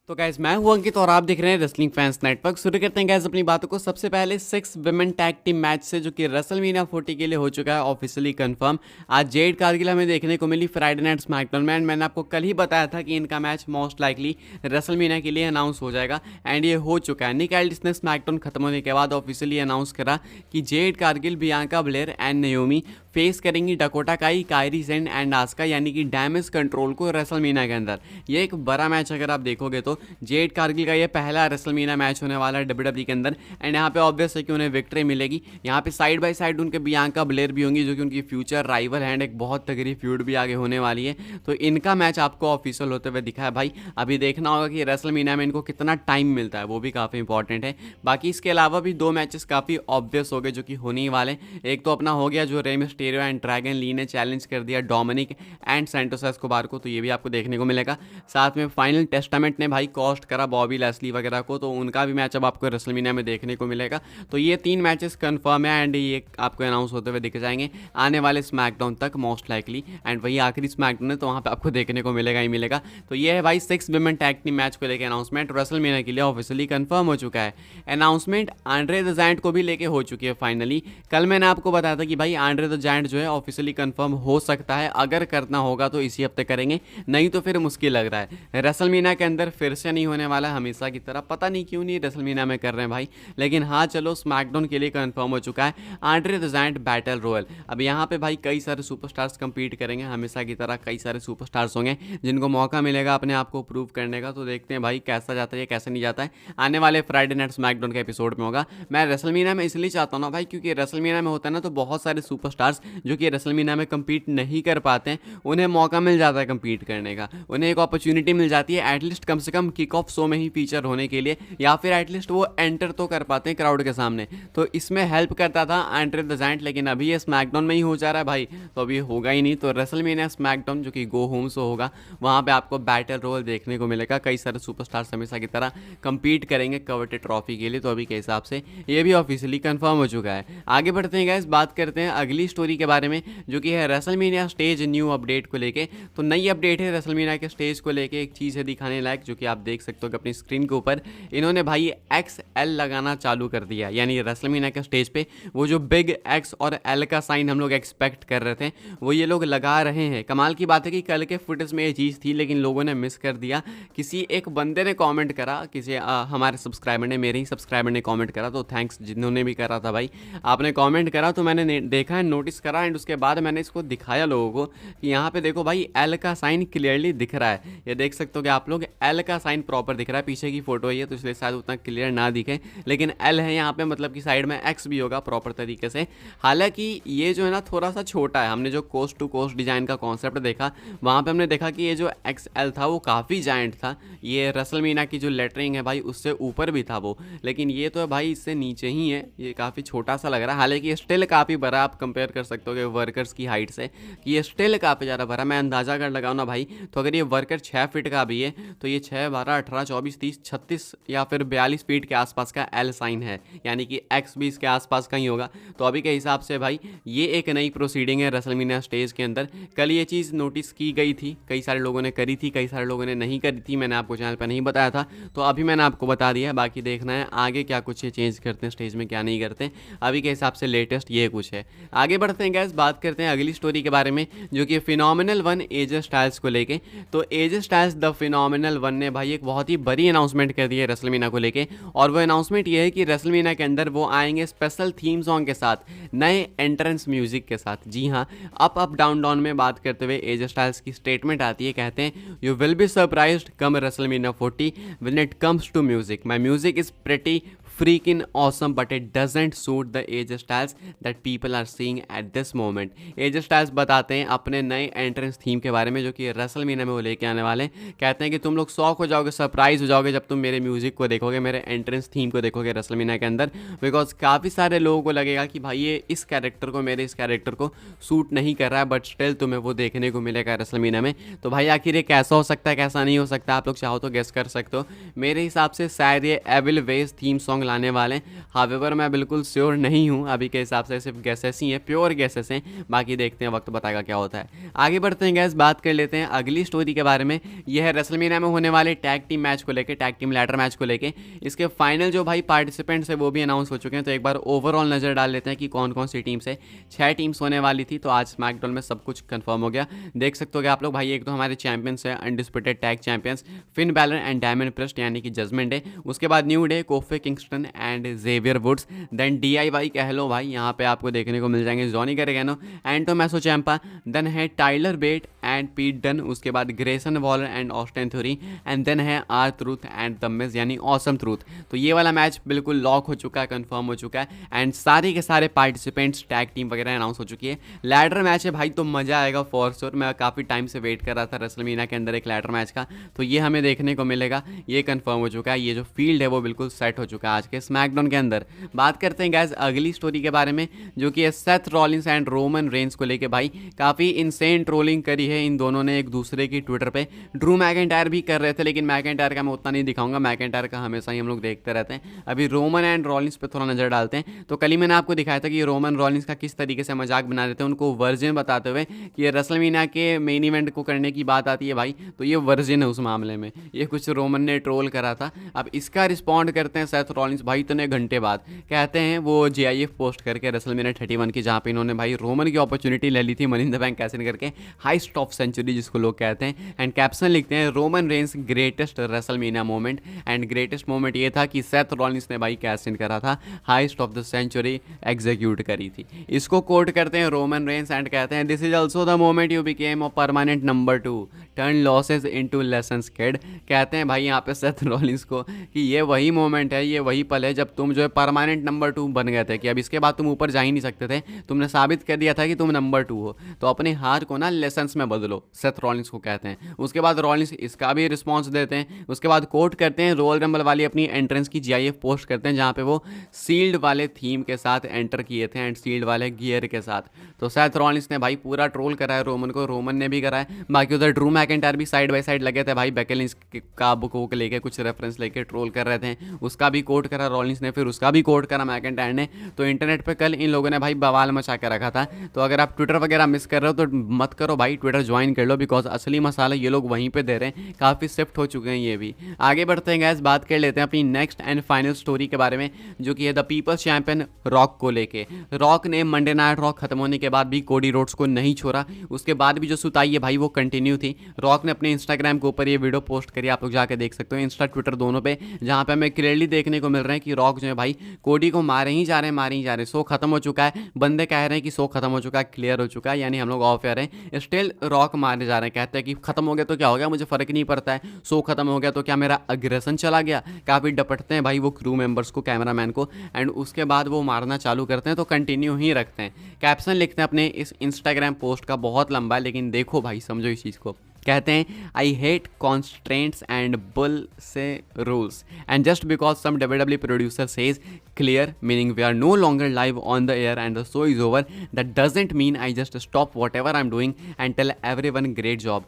तो गाइस मैं हूं अंकित और आप देख रहे हैं रेसलिंग फैंस नेटवर्क। शुरू करते हैं गाइस अपनी बातों को। सबसे पहले 6 विमेन टैग टीम मैच से जो कि रेसलमेनिया 40 के लिए हो चुका है ऑफिशियली कंफर्म। आज जेड कारगिल हमें देखने को मिली फ्राइडे नाइट स्मैकडाउन में। मैंने आपको कल ही बताया था कि इनका मैच मोस्ट लाइकली रेसलमेनिया के लिए अनाउंस हो जाएगा एंड ये हो चुका है। निक एल्डिस ने स्मैकडाउन खत्म होने के बाद ऑफिशियली अनाउंस करा कि Jade Cargill, Bianca Blair and Naomi face करेंगी डकोटा काई, कायरी सेन एंड आस्का, यानी कि डैमेज कंट्रोल को रेसलमेनिया के अंदर। ये एक बड़ा मैच अगर आप देखोगे तो जेड कारगिल का ये पहला रेसलमेनिया मैच होने वाला है डब्ल्यूडब्ल्यूई के अंदर एंड यहाँ पे ऑब्वियस है कि उन्हें विक्ट्री मिलेगी। यहाँ पे साइड बाय साइड उनके बियांका ब्लेयर भी होंगी जो कि उनकी फ्यूचर राइवल है एंड एक बहुत तगड़ी फ्यूड भी आगे होने वाली है। तो इनका मैच आपको ऑफिशियल होते हुए दिखा है भाई। अभी देखना होगा कि रेसलमेनिया में इनको कितना टाइम मिलता है, वो भी काफ़ी इंपॉर्टेंट है। बाकी इसके अलावा भी 2 मैचेस काफ़ी ऑब्वियस हो गए जो कि होने ही वाले। एक तो अपना हो गया जो Rey Mysterio and Dragon Lee ने चैलेंज कर दिया डोमिनिक एंड सैंटोस एस्कोबार को, तो ये भी आपको देखने को मिलेगा। साथ में फाइनल टेस्टामेंट ने भाई कॉस्ट करा बॉबी लेस्ली वगैरह को, तो उनका भी मैच अब आपको रेसलमेनिया में देखने को मिलेगा। तो ये 3 मैचेस कंफर्म है एंड ये आपको अनाउंस होते हुए दिख जाएंगे आने वाले स्मैकडाउन तक मोस्ट लाइकली। एंड वही आखिरी स्मैकडाउन है तो वहाँ पे आपको देखने को मिलेगा ही मिलेगा। तो ये है भाई 6 विमेन टैग टीम मैच को लेकर अनाउंसमेंट रेसलमेनिया के लिए ऑफिशियली कंफर्म हो चुका है। अनाउंसमेंट आंड्रे द जायंट को भी लेके हो चुकी है फाइनली। कल मैंने आपको बताया था कि भाई आंड्रे द जायंट जो है ऑफिशियली कंफर्म हो सकता है, अगर करना होगा तो इसी हफ्ते करेंगे, नहीं तो फिर मुश्किल लग रहा है। रेसलमेनिया के अंदर फिर से नहीं होने वाला हमेशा की तरह, पता नहीं क्यों नहीं रेसलमेनिया में कर रहे हैं भाई। लेकिन हाँ चलो स्मैकडाउन के लिए कंफर्म हो चुका है Andre the giant battle royal. अब यहाँ पे भाई कई सारे सुपरस्टार्स कंपीट करेंगे, हमेशा की तरह कई सारे सुपरस्टार्स होंगे जिनको मौका मिलेगा अपने आप को प्रूव करने का। तो देखते हैं भाई कैसा जाता है कैसा नहीं जाता है, आने वाले फ्राइडे नाइट स्मैकडाउन के एपिसोड में होगा। मैं रेसलमेनिया में इसलिए चाहता हूँ ना भाई क्योंकि रेसलमेनिया में होता है ना तो बहुत सारे सुपरस्टार्स जो कि रेसलमेनिया में कंपीट नहीं कर पाते हैं, उन्हें मौका मिल जाता है कंपीट करने का, उन्हें एक अपॉर्चुनिटी मिल जाती है एटलीस्ट कम से कम किक ऑफ शो में ही फीचर होने के लिए, या फिर एटलीस्ट वो एंटर तो कर पाते हैं क्राउड के सामने। तो इसमें हेल्प करता था आंड्रे द जायंट, लेकिन अभी ये स्मैकडाउन में ही हो जा रहा है भाई, तो अभी होगा ही नहीं। तो रेसलमेनिया स्मैकडाउन जो कि गो होम शो होगा वहाँ पे आपको बैटल रोल देखने को मिलेगा। कई सारे सुपरस्टार्स हमेशा की तरह कंपीट करेंगे कवर्टेड ट्रॉफी के लिए, तो अभी के हिसाब से ये भी ऑफिशियली कंफर्म हो चुका है। आगे बढ़ते हैं गाइस, बात करते हैं अगली स्टोरी के बारे में जो कि है रेसलमेनिया स्टेज न्यू अपडेट को लेके। तो नई अपडेट है रेसलमेनिया के स्टेज को लेके, एक चीज़ है दिखाने लायक जो कि आप देख सकते हो कि अपनी स्क्रीन के ऊपर इन्होंने भाई XL लगाना चालू कर दिया, यानी रेसलमेनिया के स्टेज पे वो जो बिग X और L का साइन हम लोग एक्सपेक्ट कर रहे थे वो ये लोग लगा रहे हैं। कमाल की बात है कि कल के फुटेज में ये चीज़ थी लेकिन लोगों ने मिस कर दिया। किसी एक बंदे ने कमेंट करा, किसी हमारे सब्सक्राइबर ने, मेरे ही सब्सक्राइबर ने कमेंट करा, तो थैंक्स जिन्होंने भी करा था भाई, आपने कमेंट करा तो मैंने देखा है, नोटिस करा एंड उसके बाद मैंने इसको दिखाया लोगों को कि यहाँ पे देखो भाई L का साइन क्लियरली दिख रहा है। ये देख सकते हो कि आप लोग L का साइन प्रॉपर दिख रहा है, पीछे की फोटो है तो इसलिए शायद उतना क्लियर ना दिखे, लेकिन L है यहाँ पे, मतलब कि साइड में X भी होगा प्रॉपर तरीके से। हालांकि ये जो है ना थोड़ा सा छोटा है, हमने जो कोस्ट टू कोस्ट डिजाइन का कॉन्सेप्ट देखा वहाँ पे हमने देखा कि ये जो XL था वो काफ़ी जायंट था, ये रेसलमेनिया की जो लेटरिंग है भाई उससे ऊपर भी था वो, लेकिन ये तो भाई इससे नीचे ही है, ये काफ़ी छोटा सा लग रहा है। हालांकि स्टिल काफ़ी बड़ा, आप कंपेयर कर सकते हो कि वर्कर्स की हाइट से कि ये स्टिल काफ़ी ज़्यादा बड़ा। मैं अंदाज़ा अगर लगाऊँ ना भाई तो अगर ये वर्कर 6 फीट का भी है तो ये 6, 12, 18, 24, 30, 36 या फिर 42 फीट के आसपास का L साइन है, यानी कि X भी इसके आसपास का ही होगा। तो अभी के हिसाब से भाई ये एक नई प्रोसीडिंग है रेसलमेनिया स्टेज के अंदर। कल ये चीज़ नोटिस की गई थी, कई सारे लोगों ने करी थी, कई सारे लोगों ने नहीं करी थी, मैंने आपको चैनल पर नहीं बताया था, तो अभी मैंने आपको बता दिया है। बाकी देखना है आगे क्या कुछ ये चेंज करते हैं स्टेज में, क्या नहीं करते। अभी के हिसाब से लेटेस्ट ये कुछ है। आगे बढ़ते हैं गैस, बात करते हैं अगली स्टोरी के बारे में जो कि फिनोमिनल 1 एजे स्टाइल्स को लेके। तो एजे स्टाइल्स द फिनोमिनल 1 ने भाई एक बहुत ही बड़ी अनाउंसमेंट कर दी है रेसलमेनिया को लेके, और वो अनाउंसमेंट ये है कि रेसलमेनिया के अंदर वो आएंगे स्पेशल थीम सॉन्ग के साथ, नए एंट्रेंस म्यूजिक के साथ। जी हाँ, अप डाउन डाउन में बात करते हुए एजे स्टाइल्स की स्टेटमेंट आती है, कहते हैं you will be surprised come WrestleMania 40 when it comes to music, my music is pretty freaking awesome but it doesn't suit the AJ Styles that people are seeing at this moment। AJ Styles बताते हैं अपने नए entrance theme के बारे में जो कि WrestleMania में वो लेके आने वाले हैं। कहते हैं कि तुम लोग शॉक हो जाओगे, सरप्राइज हो जाओगे जब तुम मेरे म्यूजिक को देखोगे, मेरे एंट्रेंस थीम को देखोगे रेसलमेनिया के अंदर, बिकॉज काफ़ी सारे लोगों को लगेगा कि भाई ये इस कैरेक्टर को, मेरे इस कैरेक्टर को सूट नहीं कर रहा है, बट स्टिल तुम्हें वो देखने को मिलेगा रेसलमेनिया में। तो भाई आखिर ये कैसा हो सकता है, कैसा नहीं हो सकता, आप लोग चाहो तो गेस कर सकते हो। मेरे हिसाब से शायद ये एविल वेज थीम सॉन्ग लाने वाले हैं। हावेवर मैं बिल्कुल श्योर नहीं हूँ, अभी के हिसाब से सिर्फ गैसेस ही हैं, प्योर गैसेस हैं, बाकी देखते हैं वक्त बताएगा क्या होता है। आगे बढ़ते हैं गैस, बात कर लेते हैं अगली स्टोरी के बारे में। यह है रेसलमेनिया में होने वाले टैग टीम मैच को लेकर, टैग टीम लैडर मैच को लेकर। इसके फाइनल जो भाई पार्टिसिपेंट्स है वो भी अनाउंस हो चुके हैं, तो एक बार ओवरऑल नज़र डाल लेते हैं कि कौन कौन सी टीम्स है। 6 टीम्स होने वाली थी, तो आज स्मैकडाउन में सब कुछ कंफर्म हो गया। देख सकते हो कि आप लोग भाई, एक तो हमारे चैंपियंस है undisputed tag champions Finn Balor and Damian Priest यानी कि जजमेंट डे। उसके बाद New Day, Kofi Kingston and Xavier Woods. Then DIY कह लो भाई, यहाँ पे आपको देखने को मिल जाएंगे Johnny Gargano and Tommaso Ciampa. Then है Tyler Bate and Pete Dunne. उसके बाद Grayson Waller and Austin Theory. And then है R Truth and the Miz यानी ऑसम ट्रूथ। तो ये वाला मैच बिल्कुल लॉक हो चुका है, कंफर्म हो चुका है एंड सारे के सारे पार्टिसिपेंट्स टैग टीम वगैरह अनाउंस हो चुकी है। लैडर मैच है भाई, तो मज़ा आएगा फॉर श्योर। मैं काफ़ी टाइम से वेट कर रहा था रेसलमेनिया के अंदर एक लैडर मैच का, तो ये हमें देखने को मिलेगा, ये कंफर्म हो चुका है। ये जो फील्ड है वो बिल्कुल सेट हो चुका है आज के स्मैकडाउन के अंदर। बात करते हैं गैस अगली स्टोरी के बारे में, जो कि है Seth Rollins and Roman Reigns को लेके। भाई काफ़ी इंसेन ट्रोलिंग करी है इन दोनों ने एक दूसरे की ट्विटर पे। ड्रू मैकिंटायर भी कर रहे थे, लेकिन मैकिंटायर का मैं उतना नहीं दिखाऊंगा, मैकिंटायर का हमेशा ही हम लोग देखते रहते हैं। अभी रोमन एंड रॉलिंस पे थोड़ा नज़र डालते हैं। तो कल ही मैंने आपको दिखाया था कि रोमन रॉलिंस का किस तरीके से मजाक बना रहे थे, उनको वर्जिन बताते हुए कि ये रेसलमेनिया के मेन इवेंट को करने की बात आती है भाई, तो ये वर्जिन है उस मामले में। ये कुछ रोमन ने ट्रोल करा था। अब इसका रिस्पॉन्ड करते हैं सेथ रॉलिंस भाई इतने घंटे बाद। कहते हैं वो GIF पोस्ट करके रेसलमेनिया 31 की, जहाँ पे इन्होंने भाई रोमन की अपॉर्चुनिटी ले ली थी money in the bank cash in करके, हाईएस्ट ऑफ सेंचुरी जिसको लोग कहते हैं। एंड कैप्शन लिखते हैं Roman Reigns greatest WrestleMania moment. And greatest moment ये था कि सेथ रॉलिंस ने भाई कैसिन करा था, highest of the century execute करी थी। इसको कोट करते हैं रोमन रेंस एंड कहते हैं this is also the moment you became a permanent number 2, turn losses into lessons kid. कहते हैं भाई यहाँ पे सेथ रॉलिंस को कि ये वही मोमेंट है, ये वही पल है जब तुम जो है परमानेंट नंबर 2 बन गए थे, कि अब इसके बाद तुम ऊपर जा ही नहीं सकते थे, तुमने साबित कर दिया था कि तुम नंबर 2 हो, तो अपने हार को ना लेसन्स में बदलो, सेथ रॉलिंस को कहते हैं। उसके बाद रॉलिंस इसका भी रिस्पॉन्स देते हैं। उसके बाद कोट करते हैं रॉयल रंबल वाली अपनी एंट्रेंस की GIF पोस्ट करते हैं, जहाँ पे वो सील्ड वाले थीम के साथ एंटर किए थे एंड सील्ड वाले गियर के साथ। तो सेथ रॉलिंस ने भाई पूरा ट्रोल करा है रोमन को, रोमन ने भी करा है। बाकी उधर ड्रू मैकिंटायर भी साइड बाय साइड लगे थे भाई, बेकी लिंच का बुक लेके कुछ रेफरेंस लेके ट्रोल कर रहे थे। उसका भी कोट करा रॉलिंस ने, फिर उसका भी कोट करा मैकिंटायर ने। तो इंटरनेट पे कल इन लोगों ने भाई बवाल मचा के रखा था। तो अगर आप ट्विटर वगैरह मिस कर रहे हो तो मत करो भाई, ट्विटर ज्वाइन कर लो, बिकॉज असली मसाला ये लोग वहीं पे दे रहे हैं। काफ़ी शिफ्ट हो चुके हैं ये भी। आगे बढ़ते हैं गैस, बात कर लेते हैं अपनी नेक्स्ट एंड फाइनल स्टोरी के बारे में, जो कि है द पीपल्स चैंपियन रॉक को लेके। रॉक ने मंडे नाइट रॉक खत्म होने के बाद भी कोडी रोड्स को नहीं छोड़ा, उसके बाद भी जो सुताई है भाई वो कंटिन्यू थी। रॉक ने अपने इंस्टाग्राम के ऊपर ये वीडियो पोस्ट करी, आप लोग जाके देख सकते हो, इंस्टा ट्विटर दोनों पे, जहाँ पे हमें क्लियरली देखने को मिल रहा है कि रॉक जो है भाई कोडी को मारे ही जा रहे हैं, मारे ही जा रहे हैं। शो खत्म हो चुका है, बंदे कह रहे हैं कि शो खत्म हो चुका है, क्लियर हो चुका है, यानी हम लोग ऑफ एयर हैं, स्टिल रॉक मारे जा रहे हैं। कहते हैं कि खत्म हो गया तो क्या हो गया, मुझे फर्क नहीं पड़ता है, शो खत्म हो गया तो क्या मेरा अग्रेसन चला गया। काफ़ी डपटते हैं भाई वो क्रू मेंबर्स को, कैमरामैन को, एंड उसके बाद वो मारना चालू करते हैं, तो कंटिन्यू ही रखते हैं। कैप्शन लिखते हैं अपने इस इंस्टाग्राम पोस्ट का, बहुत लंबा है लेकिन देखो भाई समझो इस चीज़ को। कहते हैं I hate constraints and bullshit rules and just because some WWE producer says clear meaning we are no longer live on the air and the show is over, that doesn't mean I just stop whatever I am doing and tell everyone great job.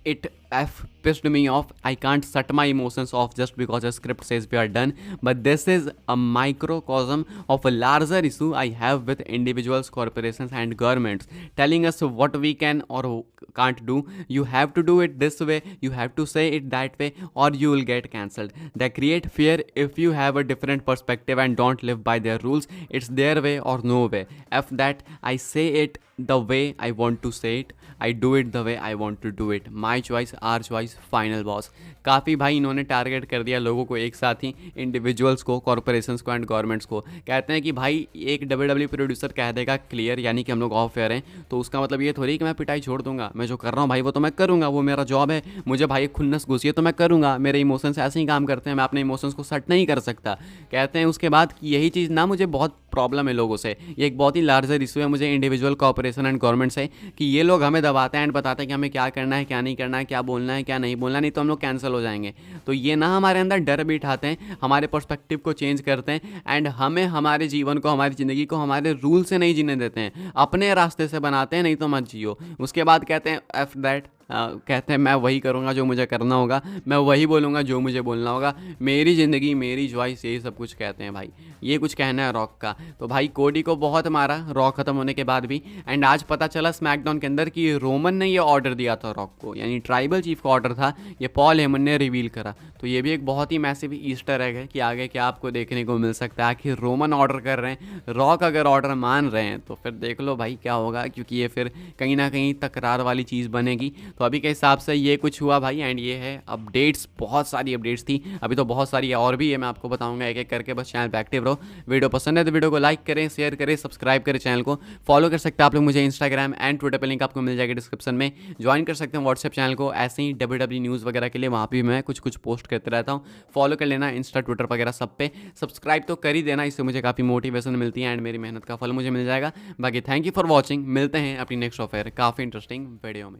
It pissed me off. I can't shut my emotions off just because a script says we are done. But this is a microcosm of a larger issue I have with individuals, corporations, and governments telling us what we can or can't do. You have to do it this way. You have to say it that way, or you will get cancelled. They create fear if you have a different perspective and don't live by their rules. It's their way or no way. F that. I say it the way I want to say it. I do it the way I want to do it. My choice, our choice, final boss. काफ़ी भाई इन्होंने target कर दिया लोगों को एक साथ ही, individuals को, कॉर्पोरेशंस को एंड गवर्नमेंट्स को। कहते हैं कि भाई एक WWE प्रोड्यूसर कह देगा क्लियर यानी कि हम लोग ऑफ एयर हैं, तो उसका मतलब ये थोड़ी कि मैं पिटाई छोड़ दूंगा। मैं जो कर रहा हूँ भाई वो तो मैं करूँगा, वो मेरा जॉब है। मुझे भाई खुन्नस घुसी है तो मैं करूँगा, मेरे इमोशंस ऐसे ही काम करते हैं, मैं अपने इमोशंस को सेट नहीं कर सकता। कहते हैं उसके बाद कि यही चीज़ ना मुझे बहुत प्रॉब्लम है लोगों से, ये एक बहुत ही लार्जर इशू है मुझे इंडिविजुअल, कॉर्पोरेशन एंड गवर्नमेंट से, कि ये लोग हमें दबाते हैं एंड बताते हैं कि हमें क्या करना है, क्या नहीं करना है, क्या बोलना है, क्या नहीं बोलना, नहीं तो हम लोग कैंसिल हो जाएंगे। तो ये ना हमारे अंदर डर बिठाते हैं, हमारे पर्सपेक्टिव को चेंज करते हैं एंड हमें हमारे जीवन को, हमारी ज़िंदगी को हमारे रूल से नहीं जीने देते हैं, अपने रास्ते से बनाते हैं, नहीं तो मत जियो। उसके बाद कहते हैं एफ दैट, कहते हैं मैं वही करूँगा जो मुझे करना होगा, मैं वही बोलूँगा जो मुझे बोलना होगा, मेरी ज़िंदगी मेरी चॉइस, यही सब कुछ कहते हैं भाई। ये कुछ कहना है रॉक का। तो भाई कोडी को बहुत मारा रॉ ख़त्म होने के बाद भी। एंड आज पता चला स्मैकडाउन के अंदर कि रोमन ने ये ऑर्डर दिया था रॉक को, यानी ट्राइबल चीफ का ऑर्डर था, ये पॉल हेमन ने रिवील करा। तो ये भी एक बहुत ही मैसिव ईस्टर एग है कि आगे क्या आपको देखने को मिल सकता है। आखिर रोमन ऑर्डर कर रहे हैं, रॉक अगर ऑर्डर मान रहे हैं तो फिर देख लो भाई क्या होगा, क्योंकि ये फिर कहीं ना कहीं तकरार वाली चीज़ बनेगी। तो अभी के हिसाब से ये कुछ हुआ भाई। एंड ये है अपडेट्स, बहुत सारी अपडेट्स थी, अभी तो बहुत सारी और भी है, मैं आपको बताऊंगा एक एक करके। बस चैनल पे एक्टिव रहो। वीडियो पसंद है तो वीडियो को लाइक करें, शेयर करें, सब्सक्राइब करें, चैनल को फॉलो कर सकते हैं आप लोग मुझे इंस्टाग्राम एंड ट्विटर पे, लिंक आपको मिल जाएगा डिस्क्रिप्शन में। ज्वाइन कर सकते हैं व्हाट्सएप चैनल को ऐसे ही WWE न्यूज़ वगैरह के लिए, वहाँ भी मैं कुछ पोस्ट करते रहता हूँ। फॉलो कर लेना इंस्टा ट्विटर वगैरह सब पे। सब्सक्राइब तो कर ही देना, इससे मुझे काफ़ी मोटिवेशन मिलती है एंड मेरी मेहनत का फल मुझे मिल जाएगा। बाकी थैंक यू फॉर वॉचिंग, मिलते हैं अपनी नेक्स्ट ऑफेयर काफ़ी इंटरेस्टिंग वीडियो में।